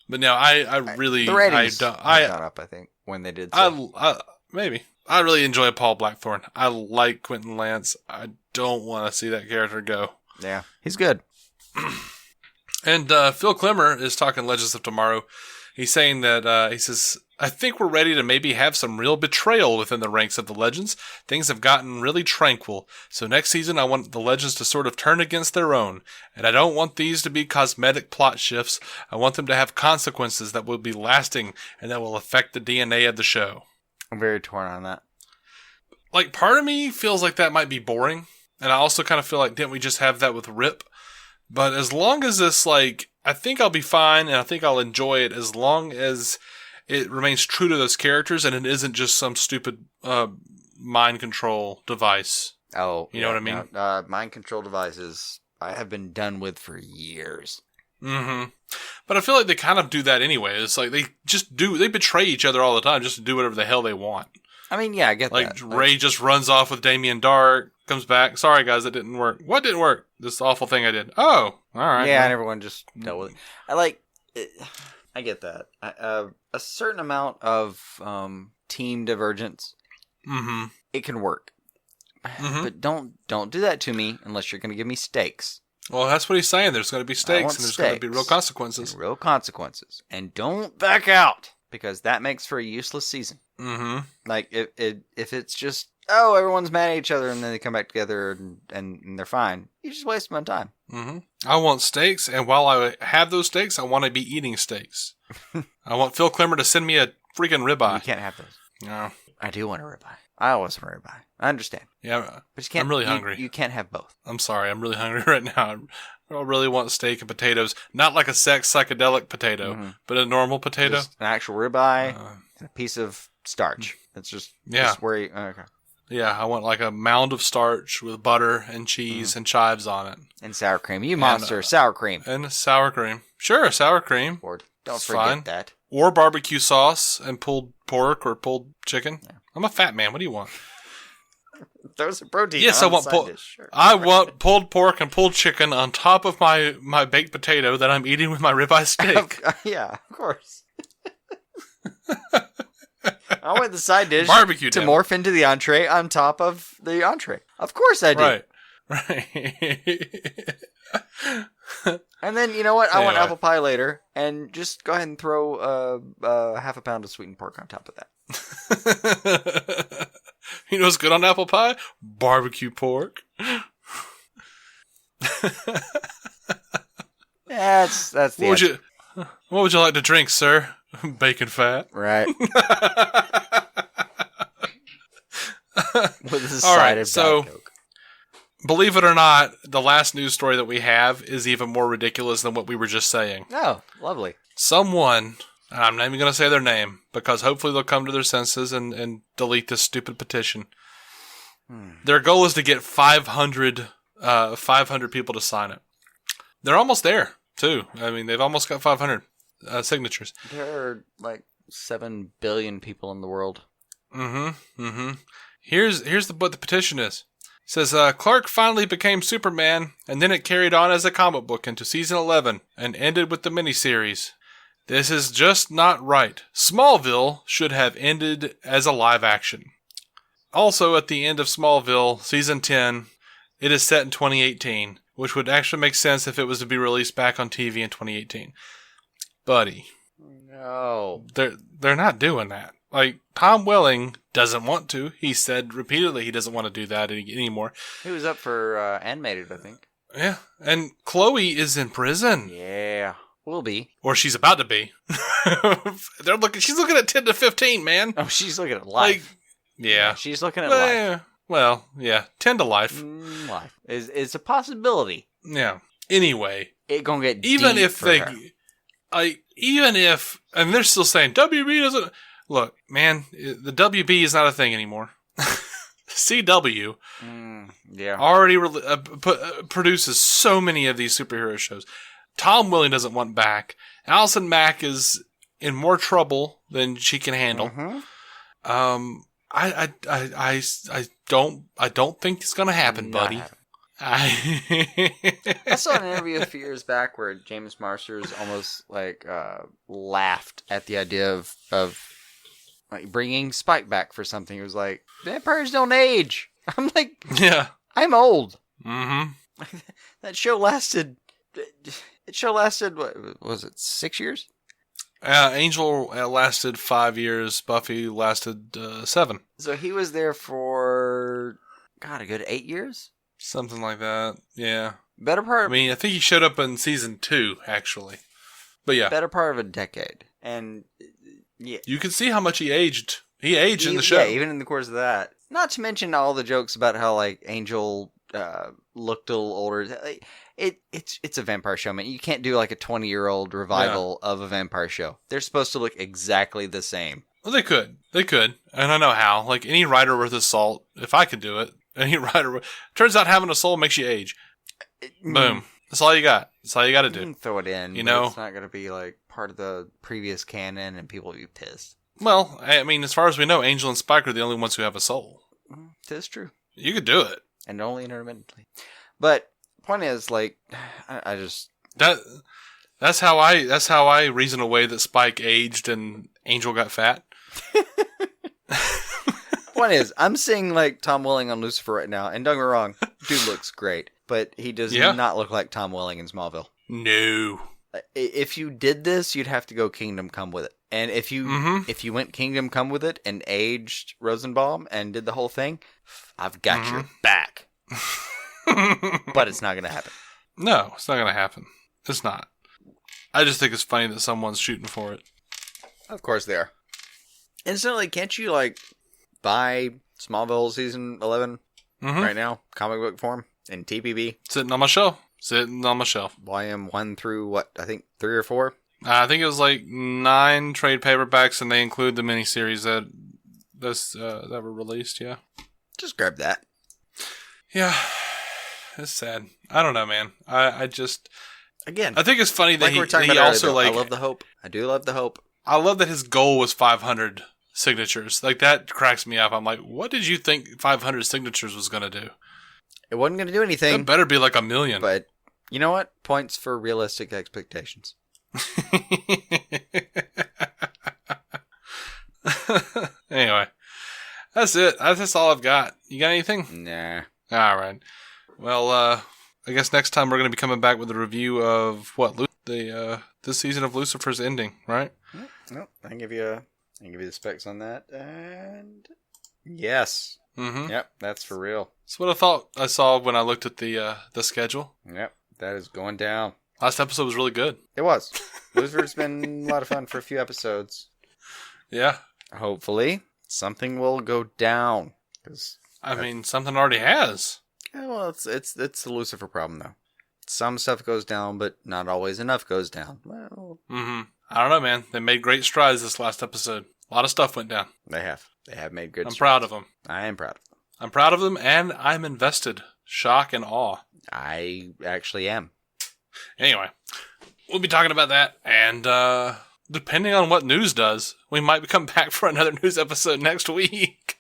But no, I really, the ratings got up, I think, when they did so. Maybe. I really enjoy Paul Blackthorne. I like Quentin Lance. I don't want to see that character go. Yeah, he's good. And Phil Klemmer is talking Legends of Tomorrow. He's saying that, he says, I think we're ready to maybe have some real betrayal within the ranks of the Legends. Things have gotten really tranquil. So next season, I want the Legends to sort of turn against their own. And I don't want these to be cosmetic plot shifts. I want them to have consequences that will be lasting and that will affect the DNA of the show. I'm very torn on that. Like, part of me feels like that might be boring. And I also kind of feel like, didn't we just have that with Rip? But as long as this, like, I think I'll be fine and I think I'll enjoy it as long as it remains true to those characters and it isn't just some stupid mind control device. Oh, you know what I mean? Mind control devices I have been done with for years. Mm-hmm. But I feel like they kind of do that anyway. It's like they betray each other all the time just to do whatever the hell they want. I mean, yeah, I get like, that. Like, Ray just runs off with Damien Dark, comes back. Sorry, guys, that didn't work. What didn't work? This awful thing I did. Oh, all right. Yeah, and everyone just dealt with it. I like it. I get that. A certain amount of team divergence, mm-hmm. it can work. Mm-hmm. But don't do that to me unless you're going to give me stakes. Well, that's what he's saying. There's going to be stakes, and there's going to be real consequences. Real consequences. And don't back out, because that makes for a useless season. Mm-hmm. Like, if it's just, oh, everyone's mad at each other, and then they come back together, and they're fine, you just waste my time. Mm-hmm. I want steaks, and while I have those steaks, I want to be eating steaks. I want Phil Klemmer to send me a freaking ribeye. You can't have those. No. I do want a ribeye. I always want a ribeye. I understand. Yeah, but you can't, I'm really hungry. You can't have both. I'm sorry, I'm really hungry right now. I really want steak and potatoes. Not like a psychedelic potato, but a normal potato. Just an actual ribeye and a piece of starch. That's just where you... Okay. Yeah, I want like a mound of starch with butter and cheese and chives on it. And sour cream. You monster. Sour cream. And sour cream. Sure, sour cream. Don't it's forget fine. that. Or barbecue sauce and pulled pork or pulled chicken. Yeah. I'm a fat man. What do you want? Throw some protein. Yes, I want Sure. I want pulled pork and pulled chicken on top of my baked potato that I'm eating with my ribeye steak. Yeah, of course. I want the side dish barbecue to morph into the entree on top of the entree. Of course I do. Right. And then, you know what? I want apple pie later, and just go ahead and throw half a pound of sweetened pork on top of that. You know what's good on apple pie? Barbecue pork. That's the What would you like to drink, sir? Bacon fat. Right. With a side of Diet Coke. Believe it or not, the last news story that we have is even more ridiculous than what we were just saying. Oh, lovely. Someone, I'm not even going to say their name, because hopefully they'll come to their senses and delete this stupid petition. Their goal is to get 500 people to sign it. They're almost there, too. I mean, they've almost got 500 signatures. There are like 7 billion people in the world. Here's what the petition is. It says, Clark finally became Superman, and then it carried on as a comic book into season 11, and ended with the miniseries. This is just not right. Smallville should have ended as a live action. Also, at the end of Smallville, season 10, it is set in 2018, which would actually make sense if it was to be released back on TV in 2018. Buddy. No. They're not doing that. Like, Tom Welling doesn't want to. He said repeatedly he doesn't want to do that anymore. He was up for animated, I think. Yeah. And Chloe is in prison. Yeah. Will be. Or she's about to be. She's looking at 10 to 15, man. Oh, she's looking at life. Like, yeah. She's looking at life. Well, yeah. 10 to life. Life. It's a possibility. Yeah. Anyway. It gonna get even deep if for they... her. Even if... And they're still saying, WB doesn't... Look, man, the WB is not a thing anymore. CW already produces so many of these superhero shows. Tom Welling doesn't want back. Allison Mack is in more trouble than she can handle. I don't think it's gonna happen, buddy. I saw an interview a few years back where James Marsters almost laughed at the idea of like bringing Spike back for something. It was like, vampires don't age. I'm like, yeah, I'm old. Mm-hmm. That show lasted. What was it? 6 years? Angel lasted 5 years. Buffy lasted 7. So he was there for a good 8 years. Something like that. Yeah. Better part. I mean, I think he showed up in season 2, actually. But yeah, better part of a decade, and yeah, you can see how much he aged. He aged in the show. Yeah, even in the course of that. Not to mention all the jokes about how like Angel looked a little older. It's a vampire show, man. You can't do like a 20-year-old revival of a vampire show. They're supposed to look exactly the same. Well, they could, and I know how. Like any writer worth his salt, if I could do it, any writer. Turns out having a soul makes you age. Boom. That's all you got. That's all you got to do. You can throw it in. You know, it's not going to be like part of the previous canon, and people will be pissed. Well, I mean, as far as we know, Angel and Spike are the only ones who have a soul. That's true. You could do it, and only intermittently. But point is, like, I just that's how I reason away that Spike aged and Angel got fat. One is, I'm seeing like Tom Welling on Lucifer right now, and don't get me wrong, dude looks great, but he does not look like Tom Welling in Smallville. No. If you did this, you'd have to go Kingdom Come with it. And if you went Kingdom Come with it and aged Rosenbaum and did the whole thing, I've got your back. But it's not going to happen. No, it's not going to happen. It's not. I just think it's funny that someone's shooting for it. Of course they are. Instantly, can't you, like, buy Smallville Season 11 right now? Comic book form? In TPB? Sitting on my shelf. Volume 1 through, what, I think 3 or 4? I think it was like 9 trade paperbacks, and they include the miniseries that were released, yeah. Just grab that. Yeah. It's sad. I don't know, man. I just... Again, I think it's funny that like he also earlier, like... I love the hope. I do love the hope. I love that his goal was 500 signatures. Like, that cracks me up. I'm like, what did you think 500 signatures was going to do? It wasn't going to do anything. It better be like 1 million. But, you know what? Points for realistic expectations. Anyway, that's it. That's all I've got. You got anything? Nah. All right. Well, I guess next time we're going to be coming back with a review of what this season of Lucifer's ending, right? Nope. I can give you the specs on that, and yes. Mm-hmm. Yep, that's for real. That's what I thought I saw when I looked at the schedule. Yep, that is going down. Last episode was really good. It was. Lucifer's been a lot of fun for a few episodes. Yeah. Hopefully, something will go down. I mean, something already has. Yeah, well, it's the Lucifer problem, though. Some stuff goes down, but not always enough goes down. Well, I don't know, man. They made great strides this last episode. A lot of stuff went down. They have made good. I'm proud of them. I am proud of them. I'm proud of them, and I'm invested. Shock and awe. I actually am. Anyway, we'll be talking about that, and depending on what news does, we might come back for another news episode next week.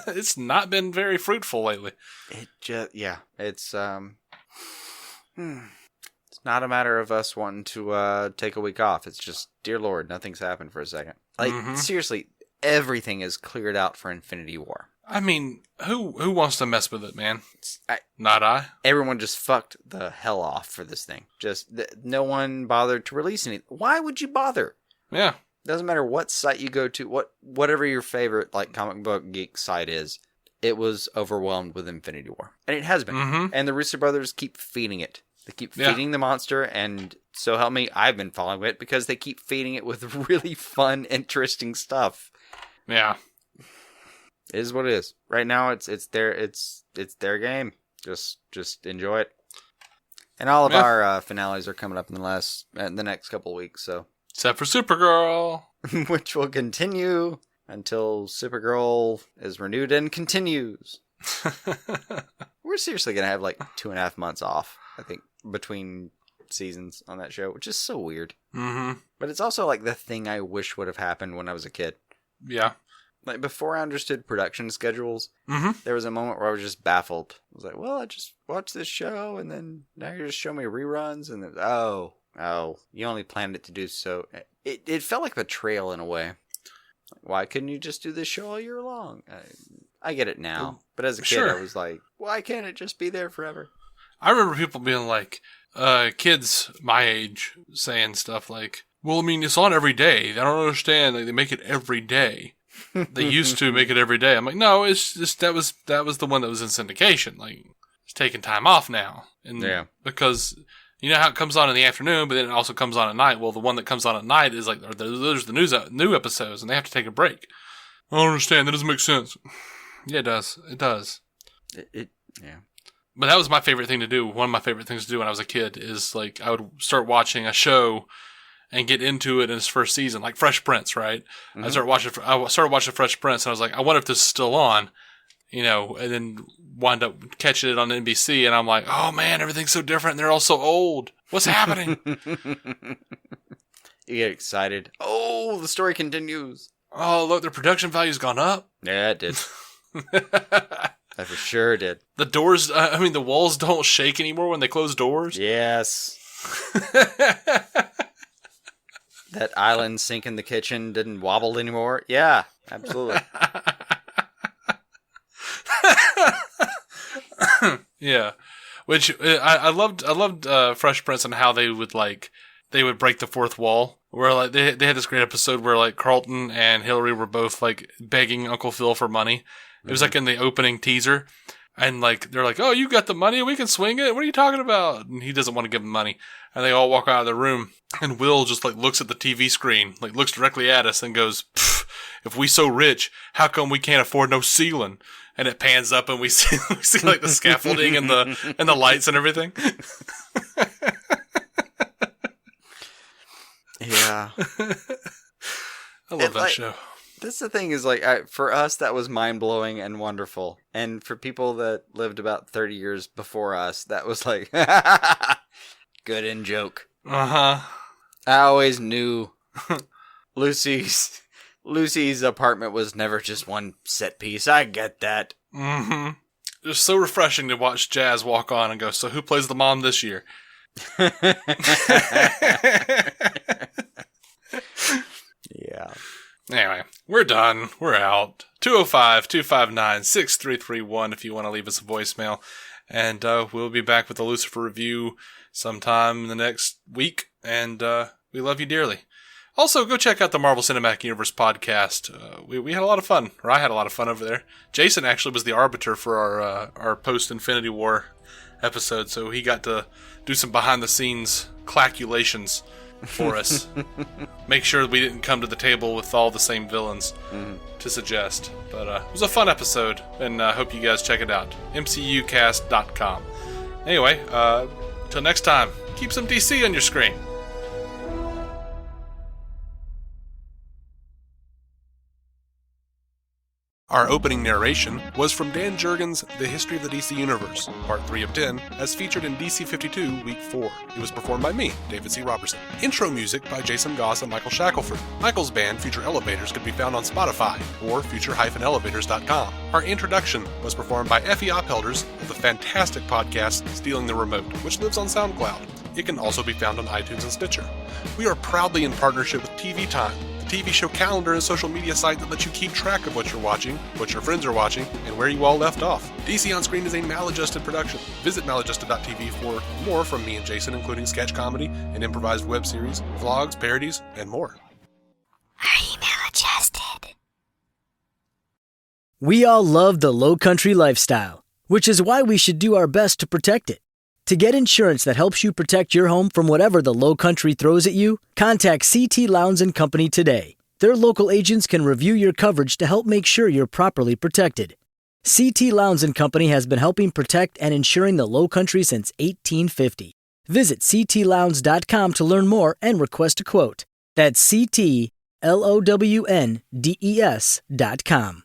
It's not been very fruitful lately. It's not a matter of us wanting to take a week off. It's just, dear Lord, nothing's happened for a second. Like, seriously, everything is cleared out for Infinity War. I mean, who wants to mess with it, man? Not I. Everyone just fucked the hell off for this thing. Just, no one bothered to release anything. Why would you bother? Yeah. Doesn't matter what site you go to, whatever your favorite, like, comic book geek site is, it was overwhelmed with Infinity War. And it has been. Mm-hmm. And the Russo brothers keep feeding it. They keep feeding the monster, and so help me, I've been following it because they keep feeding it with really fun, interesting stuff. Yeah. It is what it is. Right now, it's their game. Just enjoy it. And all of our finales are coming up in the next couple of weeks, so. Except for Supergirl. Which will continue until Supergirl is renewed and continues. We're seriously going to have like 2.5 months off, I think, between seasons on that show, which is so weird. Mm-hmm. But it's also like the thing I wish would have happened when I was a kid. Yeah. Like, before I understood production schedules, there was a moment where I was just baffled. I was like, well, I just watched this show, and then now you just show me reruns, and then, oh, you only planned it to do so. It felt like betrayal in a way. Why couldn't you just do this show all year long? I get it now. But as a kid, I was like, why can't it just be there forever? I remember people being like, kids my age saying stuff like, well, I mean, it's on every day. I don't understand. Like, they make it every day. They used to make it every day. I'm like, no, it's just that was the one that was in syndication. Like, it's taking time off now. And because you know how it comes on in the afternoon, but then it also comes on at night. Well, the one that comes on at night is like, there's the new episodes, and they have to take a break. I don't understand. That doesn't make sense. Yeah, it does. It does. Yeah. But that was my favorite thing to do. One of my favorite things to do when I was a kid is, like, I would start watching a show and get into it in its first season, like Fresh Prince, right? Mm-hmm. I started watching Fresh Prince, and I was like, I wonder if this is still on, you know, and then wind up catching it on NBC, and I'm like, oh man, everything's so different, and they're all so old. What's happening? You get excited. Oh, the story continues. Oh, look, their production value's gone up. Yeah, it did. I for sure did. The doors, the walls don't shake anymore when they close doors. Yes. That island sink in the kitchen didn't wobble anymore. Yeah, absolutely. Yeah, which I loved Fresh Prince and how they would break the fourth wall. Where like they had this great episode where like Carlton and Hillary were both like begging Uncle Phil for money. It was like in the opening teaser, and like they're like, "Oh, you got the money? We can swing it. What are you talking about?" And he doesn't want to give them money, and they all walk out of the room. And Will just like looks at the TV screen, like looks directly at us, and goes, "If we so rich, how come we can't afford no ceiling?" And it pans up, and we see like the scaffolding and the lights and everything. Yeah, I love that show. That's the thing is like for us that was mind blowing and wonderful, and for people that lived about 30 years before us, that was like good in joke. I always knew Lucy's apartment was never just one set piece. I get that. Mm-hmm. It was so refreshing to watch Jazz walk on and go, "So who plays the mom this year?" Yeah. Anyway, we're done. We're out. 205-259-6331 if you want to leave us a voicemail. And we'll be back with the Lucifer review sometime in the next week. And we love you dearly. Also, go check out the Marvel Cinematic Universe podcast. We had a lot of fun. Or I had a lot of fun over there. Jason actually was the arbiter for our post-Infinity War episode. So he got to do some behind-the-scenes calculations for us. Make sure we didn't come to the table with all the same villains to suggest. But it was a fun episode, and I hope you guys check it out. MCUcast.com. Anyway, till next time, keep some DC on your screen. Our opening narration was from Dan Jurgens' The History of the DC Universe, Part 3 of 10, as featured in DC 52, Week 4. It was performed by me, David C. Robertson. Intro music by Jason Goss and Michael Shackelford. Michael's band, Future Elevators, could be found on Spotify or future-elevators.com. Our introduction was performed by Effie Oppelders of the fantastic podcast Stealing the Remote, which lives on SoundCloud. It can also be found on iTunes and Stitcher. We are proudly in partnership with TV Time, TV show calendar and social media site that lets you keep track of what you're watching, what your friends are watching, and where you all left off. DC On Screen is a maladjusted production. Visit maladjusted.tv for more from me and Jason, including sketch comedy, an improvised web series, vlogs, parodies, and more. Are you maladjusted? We all love the low country lifestyle, which is why we should do our best to protect it. To get insurance that helps you protect your home from whatever the low country throws at you, contact CT Lowndes & Company today. Their local agents can review your coverage to help make sure you're properly protected. CT Lowndes & Company has been helping protect and insuring the low country since 1850. Visit ctlowndes.com to learn more and request a quote. That's CTLOWNDES.com.